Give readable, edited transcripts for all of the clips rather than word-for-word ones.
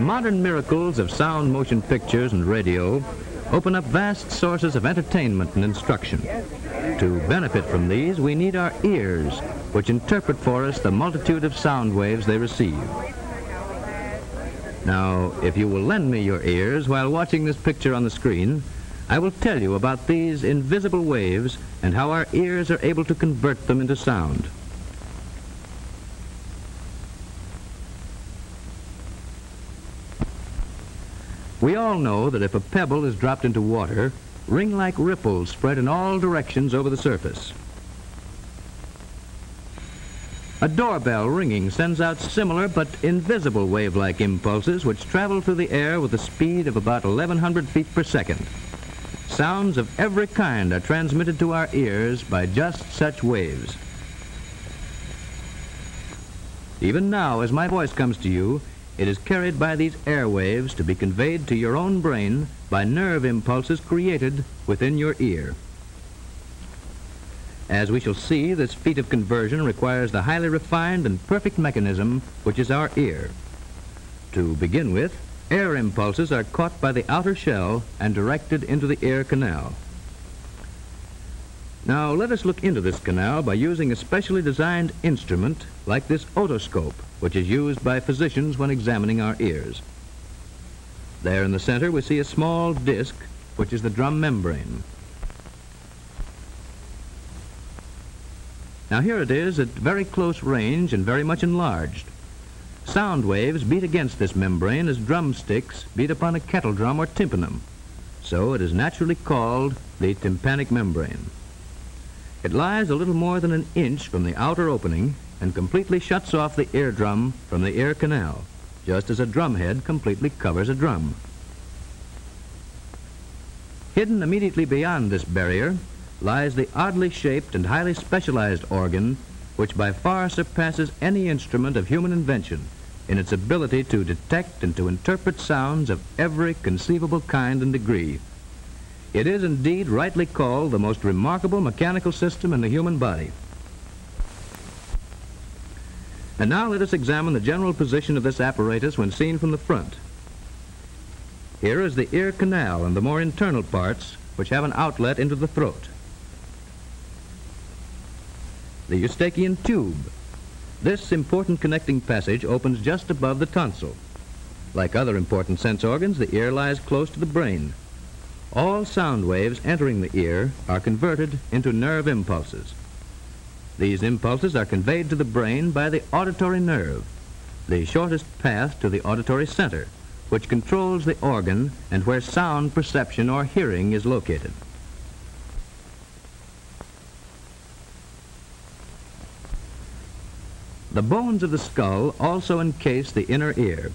modern miracles of sound motion pictures and radio open up vast sources of entertainment and instruction. To benefit from these, we need our ears, which interpret for us the multitude of sound waves they receive. Now, if you will lend me your ears while watching this picture on the screen, I will tell you about these invisible waves and how our ears are able to convert them into sound. We all know that if a pebble is dropped into water, ring-like ripples spread in all directions over the surface. A doorbell ringing sends out similar but invisible wave-like impulses which travel through the air with a speed of about 1,100 feet per second. Sounds of every kind are transmitted to our ears by just such waves. Even now, as my voice comes to you, it is carried by these airwaves to be conveyed to your own brain by nerve impulses created within your ear. As we shall see, this feat of conversion requires the highly refined and perfect mechanism which is our ear. To begin with, air impulses are caught by the outer shell and directed into the ear canal. Now let us look into this canal by using a specially designed instrument like this otoscope, which is used by physicians when examining our ears. There in the center we see a small disc, which is the drum membrane. Now here it is at very close range and very much enlarged. Sound waves beat against this membrane as drumsticks beat upon a kettle drum or tympanum. So it is naturally called the tympanic membrane. It lies a little more than an inch from the outer opening and completely shuts off the eardrum from the ear canal, just as a drumhead completely covers a drum. Hidden immediately beyond this barrier lies the oddly shaped and highly specialized organ which by far surpasses any instrument of human invention in its ability to detect and to interpret sounds of every conceivable kind and degree. It is indeed rightly called the most remarkable mechanical system in the human body. And now let us examine the general position of this apparatus when seen from the front. Here is the ear canal and the more internal parts which have an outlet into the throat. The Eustachian tube. This important connecting passage opens just above the tonsil. Like other important sense organs, the ear lies close to the brain. All sound waves entering the ear are converted into nerve impulses. These impulses are conveyed to the brain by the auditory nerve, the shortest path to the auditory center, which controls the organ and where sound perception or hearing is located. The bones of the skull also encase the inner ear.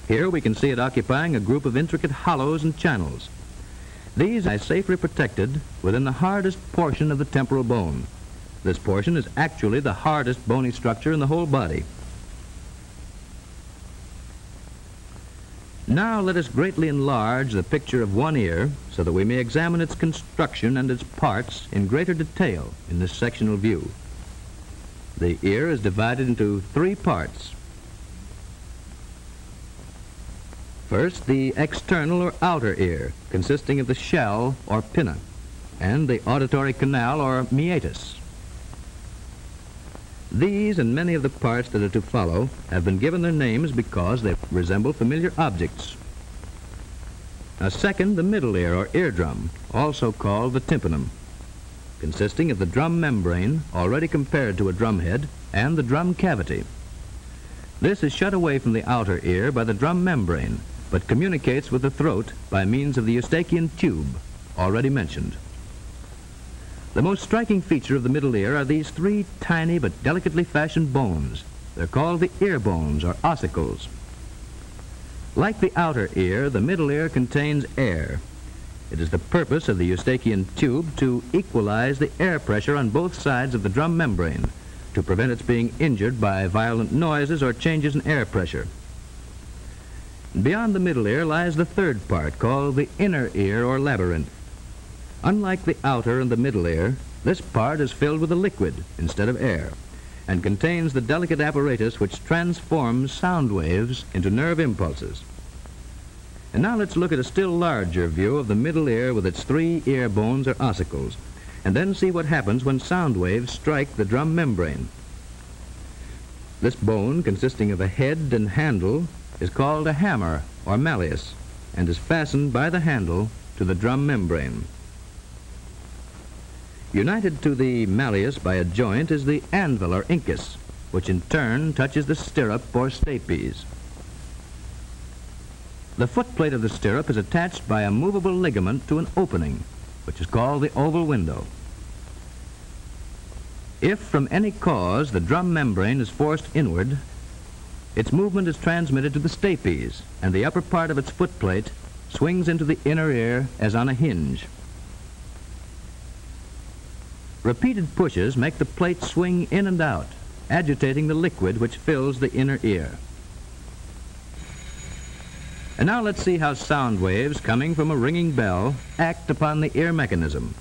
Here we can see it occupying a group of intricate hollows and channels. These are safely protected within the hardest portion of the temporal bone. This portion is actually the hardest bony structure in the whole body. Now let us greatly enlarge the picture of one ear so that we may examine its construction and its parts in greater detail in this sectional view. The ear is divided into three parts. First, the external or outer ear, consisting of the shell or pinna, and the auditory canal or meatus. These and many of the parts that are to follow have been given their names because they resemble familiar objects. Now second, the middle ear or eardrum, also called the tympanum, consisting of the drum membrane, already compared to a drumhead, and the drum cavity. This is shut away from the outer ear by the drum membrane, but communicates with the throat by means of the Eustachian tube, already mentioned. The most striking feature of the middle ear are these three tiny but delicately fashioned bones. They're called the ear bones or ossicles. Like the outer ear, the middle ear contains air. It is the purpose of the Eustachian tube to equalize the air pressure on both sides of the drum membrane to prevent its being injured by violent noises or changes in air pressure. Beyond the middle ear lies the third part, called the inner ear or labyrinth. Unlike the outer and the middle ear, this part is filled with a liquid instead of air and contains the delicate apparatus which transforms sound waves into nerve impulses. And now let's look at a still larger view of the middle ear with its 3 ear bones or ossicles, and then see what happens when sound waves strike the drum membrane. This bone, consisting of a head and handle, is called a hammer or malleus, and is fastened by the handle to the drum membrane. United to the malleus by a joint is the anvil or incus, which in turn touches the stirrup or stapes. The footplate of the stirrup is attached by a movable ligament to an opening, which is called the oval window. If from any cause the drum membrane is forced inward, its movement is transmitted to the stapes, and the upper part of its footplate swings into the inner ear as on a hinge. Repeated pushes make the plate swing in and out, agitating the liquid which fills the inner ear. And now let's see how sound waves coming from a ringing bell act upon the ear mechanism.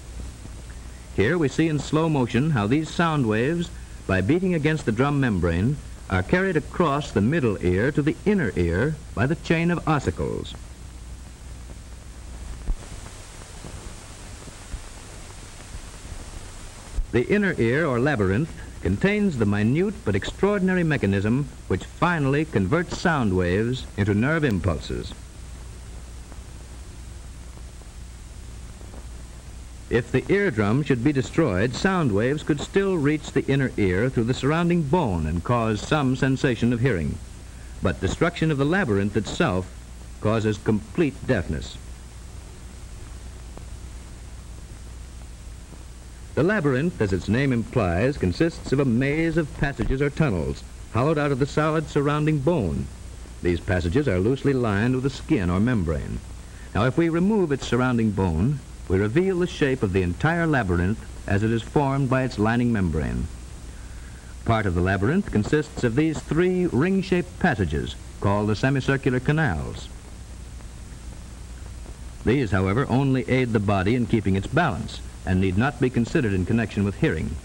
Here we see in slow motion how these sound waves, by beating against the drum membrane, are carried across the middle ear to the inner ear by the chain of ossicles. The inner ear, or labyrinth, contains the minute but extraordinary mechanism which finally converts sound waves into nerve impulses. If the eardrum should be destroyed, sound waves could still reach the inner ear through the surrounding bone and cause some sensation of hearing. But destruction of the labyrinth itself causes complete deafness. The labyrinth, as its name implies, consists of a maze of passages or tunnels hollowed out of the solid surrounding bone. These passages are loosely lined with a skin or membrane. Now, if we remove its surrounding bone, we reveal the shape of the entire labyrinth as it is formed by its lining membrane. Part of the labyrinth consists of these 3 ring-shaped passages called the semicircular canals. These, however, only aid the body in keeping its balance and need not be considered in connection with hearing.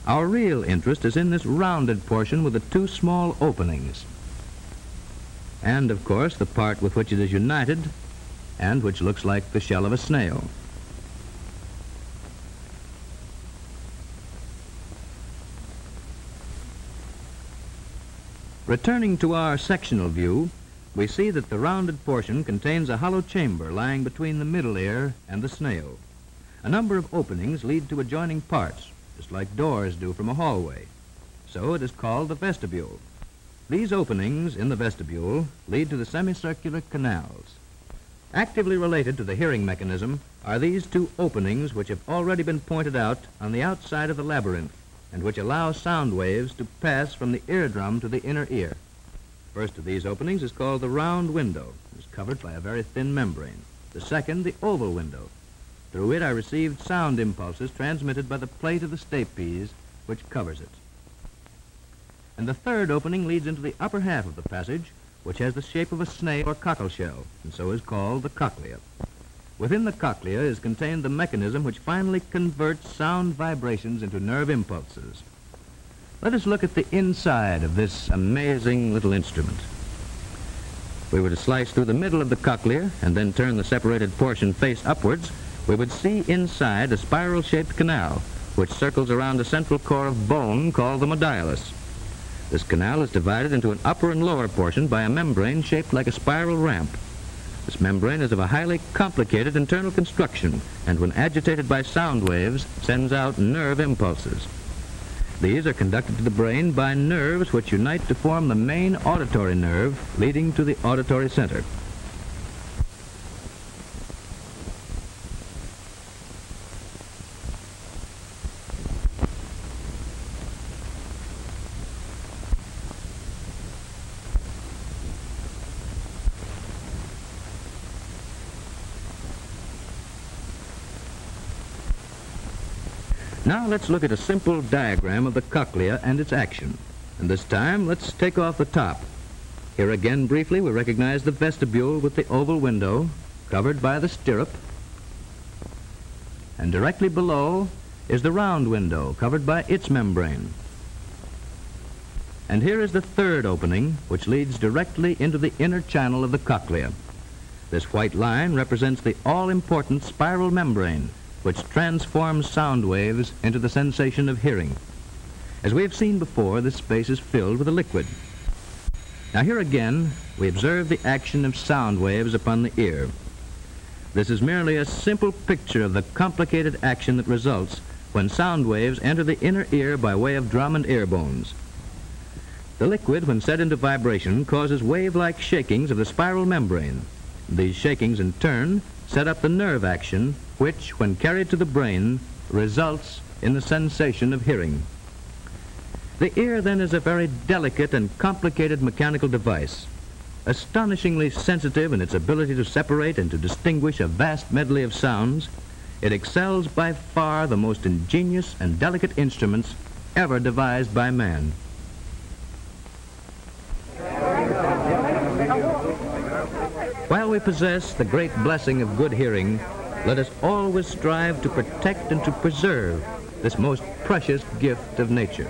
Our real interest is in this rounded portion with the 2 small openings, and, of course, the part with which it is united and which looks like the shell of a snail. Returning to our sectional view, we see that the rounded portion contains a hollow chamber lying between the middle ear and the snail. A number of openings lead to adjoining parts, just like doors do from a hallway. So it is called the vestibule. These openings in the vestibule lead to the semicircular canals. Actively related to the hearing mechanism are these 2 openings which have already been pointed out on the outside of the labyrinth and which allow sound waves to pass from the eardrum to the inner ear. First of these openings is called the round window. It is covered by a very thin membrane. The second, the oval window. Through it are received sound impulses transmitted by the plate of the stapes, which covers it. And the third opening leads into the upper half of the passage, which has the shape of a snail or cockleshell, and so is called the cochlea. Within the cochlea is contained the mechanism which finally converts sound vibrations into nerve impulses. Let us look at the inside of this amazing little instrument. If we were to slice through the middle of the cochlea and then turn the separated portion face upwards, we would see inside a spiral-shaped canal which circles around a central core of bone called the modiolus. This canal is divided into an upper and lower portion by a membrane shaped like a spiral ramp. This membrane is of a highly complicated internal construction, and when agitated by sound waves, sends out nerve impulses. These are conducted to the brain by nerves which unite to form the main auditory nerve leading to the auditory center. Now let's look at a simple diagram of the cochlea and its action. And this time, let's take off the top. Here again, briefly, we recognize the vestibule with the oval window covered by the stirrup. And directly below is the round window covered by its membrane. And here is the third opening, which leads directly into the inner channel of the cochlea. This white line represents the all-important spiral membrane, which transforms sound waves into the sensation of hearing. As we have seen before, this space is filled with a liquid. Now here again, we observe the action of sound waves upon the ear. This is merely a simple picture of the complicated action that results when sound waves enter the inner ear by way of drum and ear bones. The liquid, when set into vibration, causes wave-like shakings of the spiral membrane. These shakings, in turn, set up the nerve action, which, when carried to the brain, results in the sensation of hearing. The ear, then, is a very delicate and complicated mechanical device, astonishingly sensitive in its ability to separate and to distinguish a vast medley of sounds. It excels by far the most ingenious and delicate instruments ever devised by man. While we possess the great blessing of good hearing, let us always strive to protect and to preserve this most precious gift of nature.